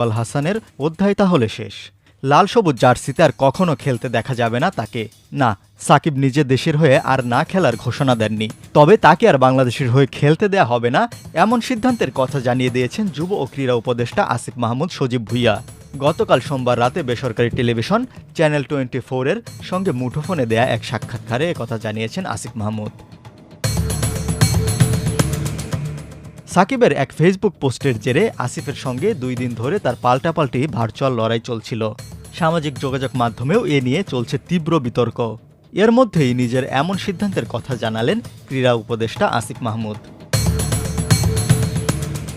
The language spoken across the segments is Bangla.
আল হাসানের অধ্যায় তাহলে শেষ। লাল সবুজ জার্সিতে আর কখনো খেলতে দেখা যাবে না তাকে। না, সাকিব নিজে দেশের হয়ে আর না খেলার ঘোষণা দেননি, তবে তাকে আর বাংলাদেশের হয়ে খেলতে দেয়া হবে না এমন সিদ্ধান্তের কথা জানিয়ে দিয়েছেন যুব ও ক্রীড়া উপদেষ্টা আসিফ মাহমুদ সজীব ভুঁইয়া। গতকাল সোমবার রাতে বেসরকারি টেলিভিশন চ্যানেল 24-এর সঙ্গে মুঠোফোনে দেয়া এক সাক্ষাৎকারে একথা জানিয়েছেন আসিফ মাহমুদ। সাকিবের এক ফেসবুক পোস্টের জেরে আসিফের সঙ্গে 2 দিন ধরে তার পাল্টাপাল্টি ভার্চুয়াল লড়াই চলছিল। সামাজিক যোগাযোগ মাধ্যমেও এ নিয়ে চলছে তীব্র বিতর্ক। এর মধ্যেই নিজের এমন সিদ্ধান্তের কথা জানালেন ক্রীড়া উপদেষ্টা আসিফ মাহমুদ।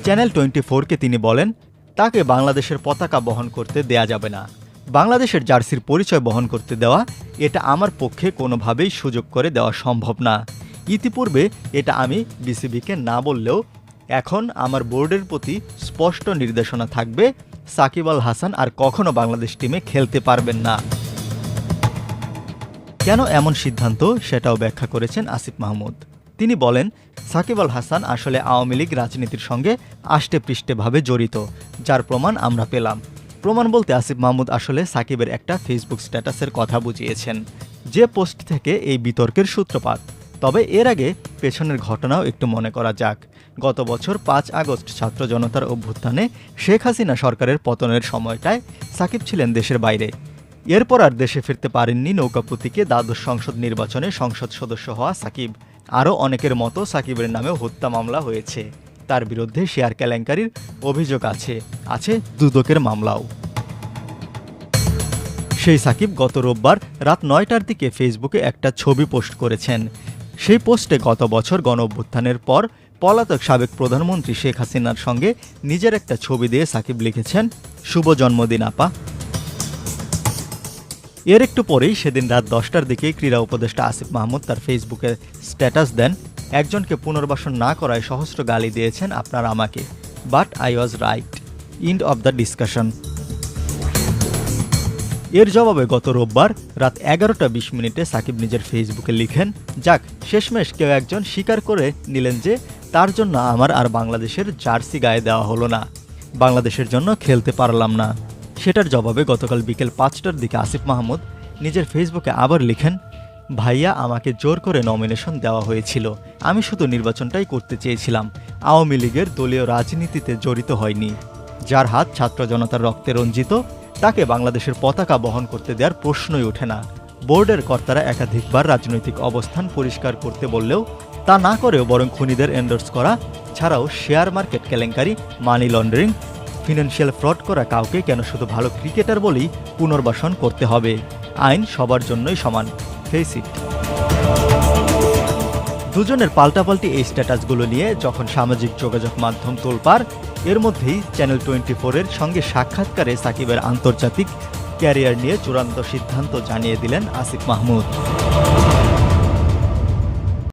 চ্যানেল 24-কে তিনি বলেন, তাকে বাংলাদেশের পতাকা বহন করতে দেয়া যাবে না। বাংলাদেশের জার্সির পরিচয় বহন করতে দেওয়া, এটা আমার পক্ষে কোনোভাবেই সুযোগ করে দেওয়া সম্ভব না। ইতিপূর্বে এটা আমি বিসিবিকে না বললেও এখন আমার বোর্ডের প্রতি স্পষ্ট নির্দেশনা থাকবে, সাকিব আল হাসান আর কখনো বাংলাদেশ টিমে খেলতে পারবেন না। কেন এমন সিদ্ধান্ত সেটাও ব্যাখ্যা করেছেন আসিফ মাহমুদ। তিনি বলেন, সাকিব আল হাসান আসলে আওয়ামী লীগ রাজনীতির সঙ্গে আষ্টেপৃষ্ঠেভাবে জড়িত, যার প্রমাণ আমরা পেলাম। প্রমাণ বলতে আসিফ মাহমুদ আসলে সাকিবের একটা ফেসবুক স্ট্যাটাসের কথা বুঝিয়েছেন, যে পোস্ট থেকে এই বিতর্কের সূত্রপাত। তবে এর আগে পেছনের ঘটনাও একটু মনে করা যাক। গত বছর 5 আগস্ট ছাত্র জনতার অভ্যুত্থানে শেখ হাসিনা সরকারের পতনের সময়টায় সাকিব ছিলেন দেশের বাইরে। এরপর আর দেশে ফিরতে পারেননি নৌকা প্রতীকে দ্বাদশ সংসদ নির্বাচনে সংসদ সদস্য হওয়া সাকিব। আরও অনেকের মতো সাকিবের নামেও হত্যা মামলা হয়েছে। তার বিরুদ্ধে শেয়ার কেলেঙ্কারির অভিযোগ আছে দুদকের মামলাও। সেই সাকিব গত রোববার রাত 9টার দিকে ফেসবুকে একটা ছবি পোস্ট করেছেন। সেই পোস্টে গত বছর গণঅভ্যুত্থানের পর পলাতক সাবেক প্রধানমন্ত্রী শেখ হাসিনার সঙ্গে নিজের একটা ছবি দিয়ে সাকিব লিখেছেন, শুভ জন্মদিন আপা। এর একটু পরেই সেদিন রাত 10টার দিকে ক্রীড়া উপদেষ্টা আসিফ মাহমুদ তার ফেসবুকে স্ট্যাটাস দেন, একজনকে পুনর্বাসন না করায় সহস্র গালি দিয়েছেন আপনারা আমাকে, but I was right, end of the discussion. এর জবাবে গত রোববার রাত 11টা 20 সাকিব নিজের ফেসবুকে লিখেন, যাক শেষমেশ কেউ একজন স্বীকার করে নিলেন যে তার জন্য আমার আর বাংলাদেশের জার্সি গায়ে দেওয়া হলো না, বাংলাদেশের জন্য খেলতে পারলাম না। সেটার জবাবে গতকাল বিকেল 5টার দিকে আসিফ মাহমুদ নিজের ফেসবুকে আবার লিখেন, ভাইয়া আমাকে জোর করে নমিনেশন দেওয়া হয়েছিল, আমি শুধু নির্বাচনটাই করতে চেয়েছিলাম, আওয়ামী লীগের দলীয় রাজনীতিতে জড়িত হয়নি। যার হাত ছাত্র জনতার রক্তে রঞ্জিত, তাকে বাংলাদেশের পতাকা বহন করতে দেওয়ার প্রশ্নই ওঠে না। বোর্ডের কর্তারা একাধিকবার রাজনৈতিক অবস্থান পরিষ্কার করতে বললেও তা না করেও বরং খুনিদের এন্ডোর্স করা ছাড়াও শেয়ার মার্কেট কেলেঙ্কারি, মানি লন্ডারিং, ফিনান্সিয়াল ফ্রড করা কাউকে কেন শুধু ভালো ক্রিকেটার বলেই পুনর্বাসন করতে হবে? আইন সবার জন্যই সমান, ফেস ইট। দুজনের পাল্টাপাল্টি এই স্ট্যাটাসগুলো নিয়ে যখন সামাজিক যোগাযোগ মাধ্যম তোলপাড়, এর মধ্যেই চ্যানেল 24-এর সঙ্গে সাক্ষাৎকারে সাকিবের আন্তর্জাতিক ক্যারিয়ার নিয়ে চূড়ান্ত সিদ্ধান্ত জানিয়ে দিলেন আসিফ মাহমুদ।